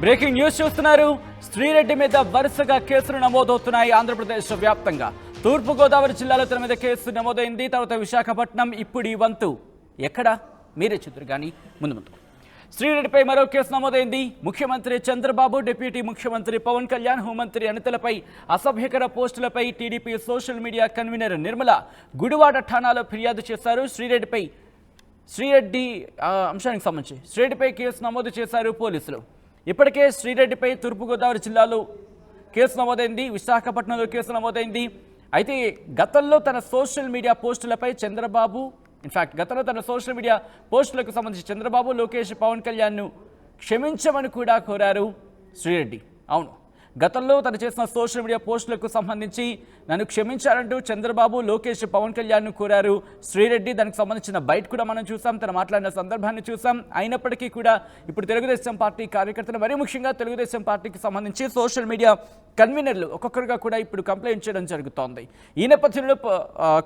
Breaking news చూస్తున్నారు. శ్రీరెడ్డి మీద వరుసగా కేసులు నమోదవుతున్నాయి. ఆంధ్రప్రదేశ్ వ్యాప్తంగా తూర్పుగోదావరి జిల్లాలో తన మీద కేసు నమోదైంది. తర్వాత విశాఖపట్నం, ఇప్పుడు ఈ వంతు ఎక్కడ మీరే చూద్దరు కానీ ముందు శ్రీరెడ్డిపై మరో కేసు నమోదైంది. ముఖ్యమంత్రి చంద్రబాబు, డిప్యూటీ ముఖ్యమంత్రి పవన్ కళ్యాణ్, హోంమంత్రి అనితలపై అసభ్యకర పోస్టులపై TDP social media convenor Nirmala Gudivada ఠాణాలో ఫిర్యాదు చేశారు. శ్రీరెడ్డి అంశానికి సంబంధించి శ్రీరెడ్డిపై కేసు నమోదు చేశారు పోలీసులు. ఇప్పటికే శ్రీరెడ్డిపై తూర్పుగోదావరి జిల్లాలో కేసు నమోదైంది, విశాఖపట్నంలో కేసు నమోదైంది. అయితే గతంలో తన సోషల్ మీడియా పోస్టులపై గతంలో తన సోషల్ మీడియా పోస్టులకు సంబంధించి చంద్రబాబు, లోకేష్, పవన్ కళ్యాణ్ను క్షమించమని కూడా కోరారు శ్రీరెడ్డి. అవును, గతంలో తను చేసిన సోషల్ మీడియా పోస్టులకు సంబంధించి నన్ను క్షమించాలంటూ చంద్రబాబు, లోకేష్, పవన్ కళ్యాణ్ను కోరారు శ్రీరెడ్డి. దానికి సంబంధించిన బయట కూడా మనం చూసాం, తను మాట్లాడిన సందర్భాన్ని చూసాం. అయినప్పటికీ కూడా ఇప్పుడు తెలుగుదేశం పార్టీ కార్యకర్తలు, మరీ ముఖ్యంగా తెలుగుదేశం పార్టీకి సంబంధించి సోషల్ మీడియా కన్వీనర్లు ఒక్కొక్కరుగా కూడా ఇప్పుడు కంప్లైంట్ చేయడం జరుగుతోంది. ఈ నేపథ్యంలో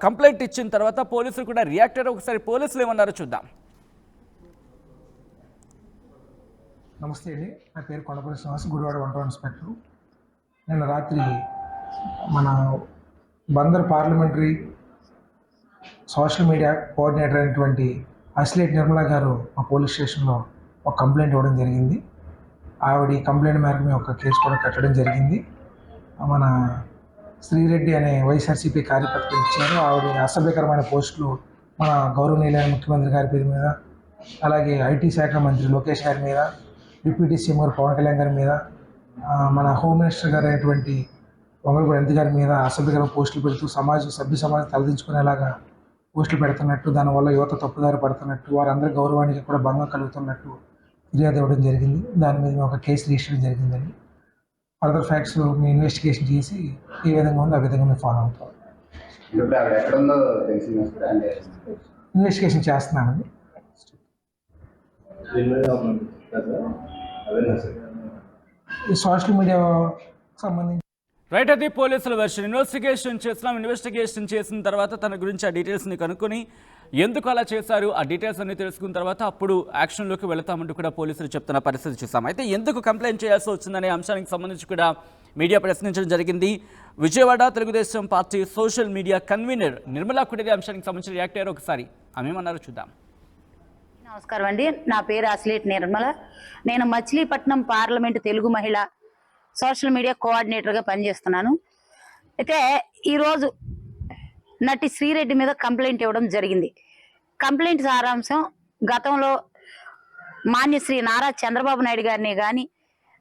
కంప్లైంట్ ఇచ్చిన తర్వాత పోలీసులు కూడా రియాక్ట్ అయ్యారు. ఒకసారి పోలీసులు ఏమన్నారో చూద్దాం. నమస్తే అండి, నా పేరు కొండపల్లి శ్రీనివాస్, గుడివాడ 1 ఇన్స్పెక్టర్. నిన్న రాత్రి మన Bandar parliamentary social media coordinator అయినటువంటి అస్లేట్ నిర్మల గారు మా పోలీస్ స్టేషన్లో ఒక కంప్లైంట్ ఇవ్వడం జరిగింది. ఆవిడ కంప్లైంట్ మేరకు మేము ఒక కేసు కూడా కట్టడం జరిగింది. మన శ్రీరెడ్డి అనే వైఎస్ఆర్సీపీ కార్యకర్త ఇచ్చారు. ఆవిడ అసభ్యకరమైన పోస్టులు మన గౌరవనీయులైన ముఖ్యమంత్రి గారి పేరు మీద, అలాగే ఐటీ శాఖ మంత్రి లోకేష్ గారి మీద, డిప్యూటీ సీఎం గారు పవన్ కళ్యాణ్ గారి మీద, మన హోమ్ మినిస్టర్ గారు అయినటువంటి వంగలపూడి అనిత గారి మీద అసభ్యకరమైన పోస్టులు పెడుతూ సభ్య సమాజం తలదించుకునేలాగా పోస్టులు పెడుతున్నట్టు, దానివల్ల యువత తప్పుదారి పడుతున్నట్టు, వారందరి గౌరవానికి కూడా భంగం కలుగుతున్నట్టు ఫిర్యాదు ఇవ్వడం జరిగింది. దాని మీద మేము ఒక కేసు రిజిస్టర్ జరిగిందండి. ఫర్దర్ ఫ్యాక్ట్స్ మేము ఇన్వెస్టిగేషన్ చేసి ఏ విధంగా ఉందో ఆ విధంగా మేము ఫాలో అవుతాం. ఇన్వెస్టిగేషన్ చేస్తున్నామండి. ఈ సోషల్ మీడియా సంబంధించి రైట్, అది పోలీసుల వెర్షన్. ఇన్వెస్టిగేషన్ చేసిన తర్వాత తన గురించి ఆ డీటెయిల్స్ని కనుక్కొని ఎందుకు అలా చేశారు, ఆ డీటెయిల్స్ అన్ని తెలుసుకున్న తర్వాత అప్పుడు యాక్షన్లోకి వెళతామంటూ కూడా పోలీసులు చెప్తున్న పరిస్థితి చూసాం. అయితే ఎందుకు కంప్లైంట్ చేయాల్సి వచ్చిందనే అంశానికి సంబంధించి కూడా మీడియా ప్రశ్నించడం జరిగింది. Vijayawada Telugu Desam party social media convener Nirmala కూడా అంశానికి సంబంధించి రియాక్ట్ అయ్యారు. ఒకసారి ఆమె ఏమన్నారో చూద్దాం. నమస్కారం అండి, నా పేరు అస్లేట్ నిర్మల. నేను మచిలీపట్నం పార్లమెంటు తెలుగు మహిళ సోషల్ మీడియా కోఆర్డినేటర్గా పనిచేస్తున్నాను. అయితే ఈరోజు నటి శ్రీరెడ్డి మీద కంప్లైంట్ ఇవ్వడం జరిగింది. కంప్లైంట్ సారాంశం, గతంలో మాన్యశ్రీ నారా చంద్రబాబు నాయుడు గారిని కానీ,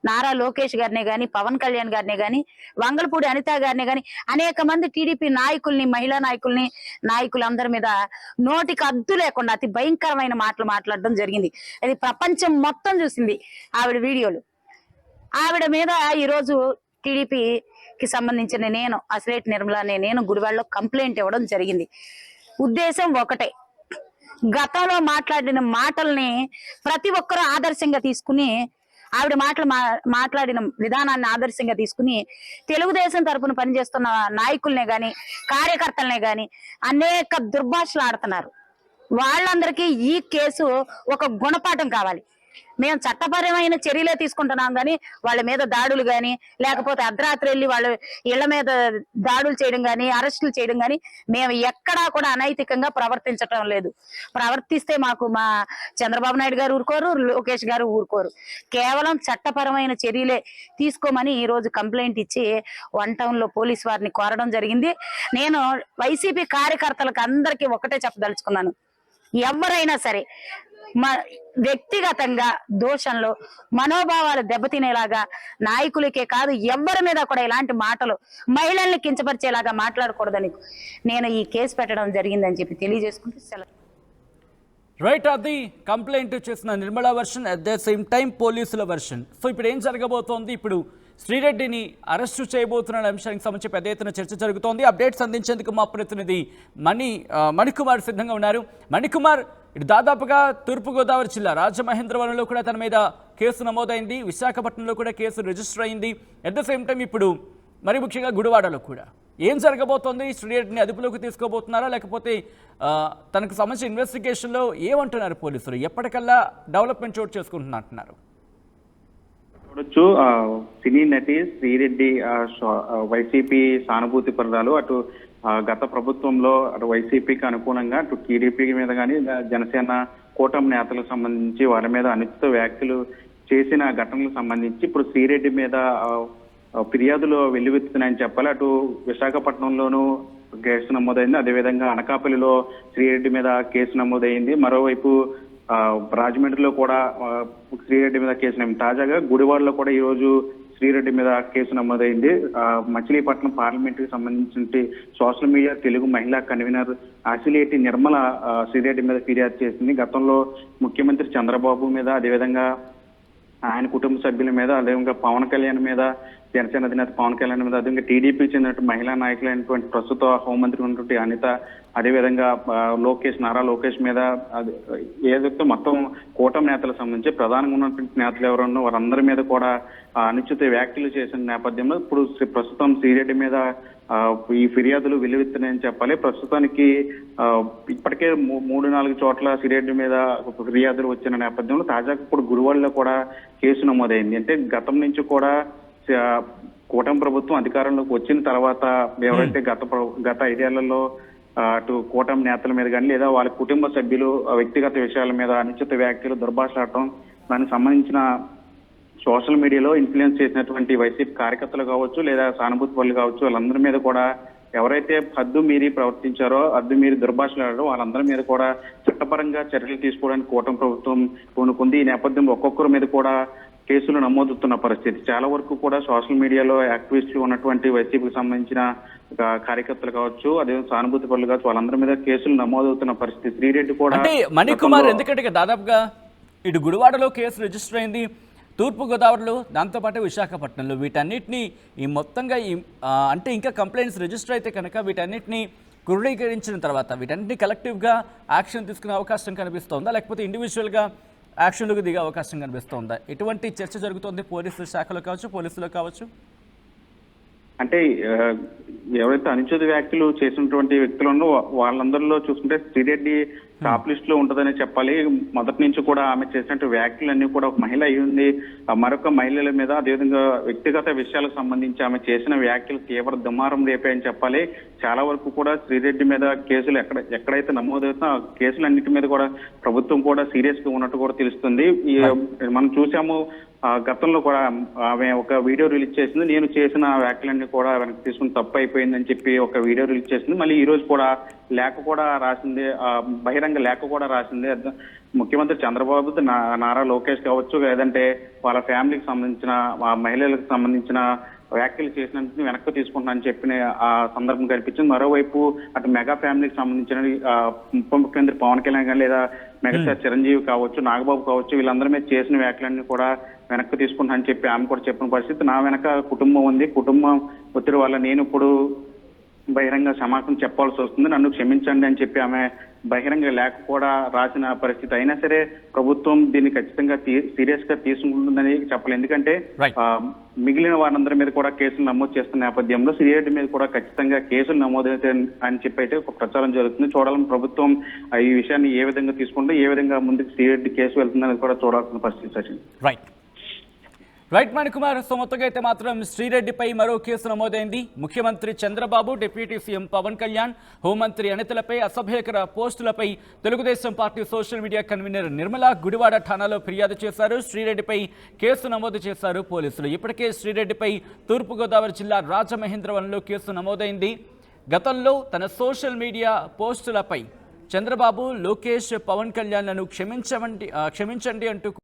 నారా లోకేష్ గారిని కానీ, పవన్ కళ్యాణ్ గారిని కానీ, వంగలపూడి అనిత గారిని కానీ, అనేక మంది టీడీపీ నాయకుల్ని, మహిళా నాయకులందరి మీద నోటికి అద్దు లేకుండా అతి భయంకరమైన మాటలు మాట్లాడడం జరిగింది. అది ప్రపంచం మొత్తం చూసింది ఆవిడ వీడియోలు. ఆవిడ మీద ఈరోజు టీడీపీకి సంబంధించిన నేను అస్లేట్ నిర్మల నేను గుడివాడలో కంప్లైంట్ ఇవ్వడం జరిగింది. ఉద్దేశం ఒకటే, గతంలో మాట్లాడిన మాటల్ని ప్రతి ఒక్కరూ ఆదర్శంగా తీసుకుని, ఆవిడ మాట్లాడిన విధానాన్ని ఆదర్శంగా తీసుకుని తెలుగుదేశం తరపున పనిచేస్తున్న నాయకుల్నే గాని, కార్యకర్తలనే గాని అనేక దుర్భాషలు ఆడుతున్నారు. వాళ్ళందరికీ ఈ కేసు ఒక గుణపాఠం కావాలి. మేము చట్టపరమైన చర్యలే తీసుకుంటున్నాం కానీ వాళ్ళ మీద దాడులు కానీ, లేకపోతే అర్ధరాత్రి వెళ్ళి వాళ్ళ ఇళ్ల మీద దాడులు చేయడం కానీ, అరెస్టులు చేయడం కానీ మేము ఎక్కడా కూడా అనైతికంగా ప్రవర్తించటం లేదు. ప్రవర్తిస్తే మాకు మా చంద్రబాబు నాయుడు గారు ఊరుకోరు, లోకేష్ గారు ఊరుకోరు. కేవలం చట్టపరమైన చర్యలే తీసుకోమని ఈ రోజు కంప్లైంట్ ఇచ్చి 1 టౌన్లో పోలీసు వారిని కోరడం జరిగింది. నేను వైసీపీ కార్యకర్తలకు అందరికీ ఒకటే చెప్పదలుచుకున్నాను, ఎవరైనా సరే వ్యక్తిగతంగా దోషంలో మనోభావాలు దెబ్బతినేలాగా, నాయకులకే కాదు ఎవరి మీద కూడా ఇలాంటి మాటలు మహిళల్ని కించపరిచేలాగా మాట్లాడకూడదని నేను ఈ కేసు పెట్టడం జరిగిందని చెప్పి తెలియజేసుకుంటూ సెలవు. రైట్, అది కంప్లైంట్ చేసిన Nirmala version, at the same time పోలీసుల వర్షన్. సో ఇప్పుడు ఏం జరగబోతోంది, ఇప్పుడు శ్రీరెడ్డిని అరెస్టు చేయబోతున్న అంశానికి సంబంధించి పెద్ద ఎత్తున చర్చ జరుగుతోంది. అప్డేట్స్ అందించేందుకు మా ప్రతినిధి మణికుమార్ సిద్ధంగా ఉన్నారు. మణికుమార్, ఇటు దాదాపుగా తూర్పుగోదావరి జిల్లా రాజమహేంద్రవరంలో కూడా తన మీద కేసు నమోదైంది, విశాఖపట్నంలో కూడా కేసు రిజిస్టర్ అయింది. అట్ ద సేమ్ టైం ఇప్పుడు మరి ముఖ్యంగా గుడివాడలో కూడా ఏం జరగబోతోంది? శ్రీరెడ్డిని అదుపులోకి తీసుకోబోతున్నారా, లేకపోతే తనకు సంబంధించిన ఇన్వెస్టిగేషన్లో ఏమంటున్నారు పోలీసులు? ఎప్పటికల్లా డెవలప్మెంట్ చోటు చేసుకుంటున్నా అంటున్నారు? చూడొచ్చు సినీ నటి శ్రీరెడ్డి వైసీపీ సానుభూతి పరురాలు. అటు గత ప్రభుత్వంలో అటు వైసీపీకి అనుకూలంగా అటు టీడీపీ మీద కానీ జనసేన కూటమి నేతలకు సంబంధించి వారి మీద అనుచిత వ్యాఖ్యలు చేసిన ఘటనలకు సంబంధించి ఇప్పుడు శ్రీరెడ్డి మీద ఫిర్యాదులు వెల్లువెత్తుతున్నాయని చెప్పాలి. అటు విశాఖపట్నంలోనూ కేసు నమోదైంది, అదేవిధంగా అనకాపల్లిలో శ్రీరెడ్డి మీద కేసు నమోదైంది. మరోవైపు రాజమండ్రిలో కూడా శ్రీరెడ్డి మీద కేసు నమోదు. తాజాగా గుడివాడలో కూడా ఈ రోజు శ్రీరెడ్డి మీద కేసు నమోదైంది. మచిలీపట్నం పార్లమెంటుకి సంబంధించిన సోషల్ మీడియా తెలుగు మహిళా కన్వీనర్ ఆసిలేటి నిర్మల శ్రీరెడ్డి మీద ఫిర్యాదు చేసింది. గతంలో ముఖ్యమంత్రి చంద్రబాబు మీద, అదేవిధంగా ఆయన కుటుంబ సభ్యుల మీద, అదేవిధంగా పవన్ కళ్యాణ్ మీద, జనసేన అధినేత పవన్ కళ్యాణ్ మీద, అదేవిధంగా టీడీపీ చెందినటువంటి మహిళా నాయకులైనటువంటి ప్రస్తుత హోంమంత్రి ఉన్నటువంటి అనిత, అదేవిధంగా నారా లోకేష్ మీద ఏదైతే మొత్తం కూటమి నేతలకు సంబంధించి ప్రధానంగా ఉన్నటువంటి నేతలు ఎవరన్నా వారందరి మీద కూడా అనుచిత వ్యాఖ్యలు చేసిన నేపథ్యంలో ఇప్పుడు ప్రస్తుతం శ్రీరెడ్డి మీద ఈ ఫిర్యాదులు వెల్లువెత్తున్నాయని చెప్పాలి. ప్రస్తుతానికి ఇప్పటికే 3-4 చోట్ల శ్రీరెడ్డి మీద ఫిర్యాదులు వచ్చిన నేపథ్యంలో తాజాగా ఇప్పుడు గుడివాడలో కూడా కేసు నమోదైంది. అంటే గతం నుంచి కూడా కూటమి ప్రభుత్వం అధికారంలోకి వచ్చిన తర్వాత ఎవరైతే గత 5 ఏళ్లలో అటు కూటమి నేతల మీద కానీ లేదా వాళ్ళ కుటుంబ సభ్యులు వ్యక్తిగత విషయాల మీద అనుచిత వ్యాఖ్యలు దుర్భాషలాడటం, దానికి సంబంధించిన సోషల్ మీడియాలో ఇన్ఫ్లుయెన్స్ చేసినటువంటి వైసీపీ కార్యకర్తలు కావచ్చు లేదా సానుభూతి పనులు కావచ్చు, వాళ్ళందరి మీద కూడా ఎవరైతే హద్దు మీరి ప్రవర్తించారో, హద్దు మీరి దుర్భాషలాడారో వాళ్ళందరి మీద కూడా చట్టపరంగా చర్యలు తీసుకోవడానికి కూటమి ప్రభుత్వం పూనుకుంది. ఈ నేపథ్యంలో ఒక్కొక్కరి మీద కూడా కేసులు నమోదుతున్న పరిస్థితి. చాలా వరకు కూడా సోషల్ మీడియాలో యాక్టివిస్టులు ఉన్నటువంటి వైసీపీకి సంబంధించిన కార్యకర్తలు కావచ్చు, అదే సానుభూతి పనులు కావచ్చు, వాళ్ళందరి మీద కేసులు నమోదవుతున్న పరిస్థితి. శ్రీరెడ్డి కూడా అంటే మణికుమార్, ఎందుకంటే దాదాపుగా ఇటు గుడివాడలో కేసు రిజిస్టర్ అయింది, తూర్పుగోదావరిలో, దాంతోపాటు విశాఖపట్నంలో, వీటన్నిటిని ఈ మొత్తంగా అంటే ఇంకా కంప్లైంట్స్ రిజిస్టర్ అయితే కనుక వీటన్నిటిని క్రోడీకరించిన తర్వాత వీటన్నిటిని కలెక్టివ్గా యాక్షన్ తీసుకునే అవకాశం కనిపిస్తోందా, లేకపోతే ఇండివిజువల్గా యాక్షన్లకు దిగే అవకాశం కనిపిస్తోందా? ఎటువంటి చర్చ జరుగుతోంది పోలీసు శాఖలో కావచ్చు, పోలీసులో కావచ్చు? అంటే ఎవరైతే అనుచిత వ్యాఖ్యలు చేసినటువంటి వ్యక్తులను వాళ్ళందరిలో చూసుకుంటే శ్రీరెడ్డి టాప్ లిస్ట్ లో ఉంటుందని చెప్పాలి. మొదటి నుంచి కూడా ఆమె చేసినట్టు వ్యాఖ్యలన్నీ కూడా ఒక మహిళ అయ్యింది, మరొక మహిళల మీద, అదేవిధంగా వ్యక్తిగత విషయాలకు సంబంధించి ఆమె చేసిన వ్యాఖ్యలు తీవ్ర దుమారం రేపాయని చెప్పాలి. చాలా వరకు కూడా శ్రీరెడ్డి మీద కేసులు ఎక్కడైతే నమోదవుతున్నా ఆ కేసులన్నిటి మీద కూడా ప్రభుత్వం కూడా సీరియస్ గా ఉన్నట్టు కూడా తెలుస్తుంది. మనం చూసాము గతంలో కూడా ఆమె ఒక వీడియో రిలీజ్ చేసింది, నేను చేసిన వ్యాఖ్యలన్నీ కూడా వెనక్కి తీసుకుని తప్పు అయిపోయిందని చెప్పి ఒక వీడియో రిలీజ్ చేసింది. మళ్ళీ ఈ రోజు కూడా లేఖ కూడా రాసింది, బహిరంగ లేఖ కూడా రాసింది. ముఖ్యమంత్రి చంద్రబాబు, నారా లోకేష్ కావచ్చు, లేదంటే వాళ్ళ ఫ్యామిలీకి సంబంధించిన మహిళలకు సంబంధించిన వ్యాఖ్యలు చేసినందుకు వెనక్కి తీసుకుంటున్నానని చెప్పిన ఆ సందర్భం కల్పించింది. మరోవైపు అటు మెగా ఫ్యామిలీకి సంబంధించిన ఉప ముఖ్యమంత్రి పవన్ కళ్యాణ్ కానీ లేదా మెగాస్టార్ చిరంజీవి కావచ్చు, నాగబాబు కావచ్చు, వీళ్ళందరి మీద చేసిన వ్యాఖ్యలన్నీ కూడా వెనక్కి తీసుకుంటానని చెప్పి ఆమె కూడా చెప్పిన పరిస్థితి. నా వెనక కుటుంబం ఉంది, కుటుంబం ఒత్తిడి వల్ల నేను ఇప్పుడు బహిరంగ క్షమాపణ చెప్పాల్సి వస్తుంది, నన్ను క్షమించండి అని చెప్పి ఆమె బహిరంగ లేఖ కూడా రాసిన పరిస్థితి. అయినా సరే ప్రభుత్వం దీన్ని ఖచ్చితంగా సీరియస్ గా తీసుకుంటుందని చెప్పాలి. ఎందుకంటే మిగిలిన వారందరి మీద కూడా కేసులు నమోదు చేస్తున్న నేపథ్యంలో శ్రీరెడ్డి మీద కూడా ఖచ్చితంగా కేసులు నమోదైతే అని చెప్పి అయితే ఒక ప్రచారం జరుగుతుంది. చూడాలని ప్రభుత్వం ఈ విషయాన్ని ఏ విధంగా తీసుకుంటే ఏ విధంగా ముందుకు శ్రీరెడ్డి కేసు వెళ్తుందని కూడా చూడాల్సిన పరిస్థితి సచిన్. రైట్ మణికుమార్, సో మొత్తంగా అయితే మాత్రం శ్రీరెడ్డిపై మరో కేసు నమోదైంది. ముఖ్యమంత్రి చంద్రబాబు, డిప్యూటీ సీఎం పవన్ కళ్యాణ్, హోంమంత్రి అనితలపై అసభ్యకర పోస్టులపై Telugu Desam party social media convenor Nirmala Gudivada ఠాణాలో ఫిర్యాదు చేశారు. శ్రీరెడ్డిపై కేసు నమోదు చేశారు పోలీసులు. ఇప్పటికే శ్రీరెడ్డిపై తూర్పుగోదావరి జిల్లా రాజమహేంద్రవరంలో కేసు నమోదైంది. గతంలో తన సోషల్ మీడియా పోస్టులపై చంద్రబాబు, లోకేష్, పవన్ కళ్యాణ్లను క్షమించండి అంటూ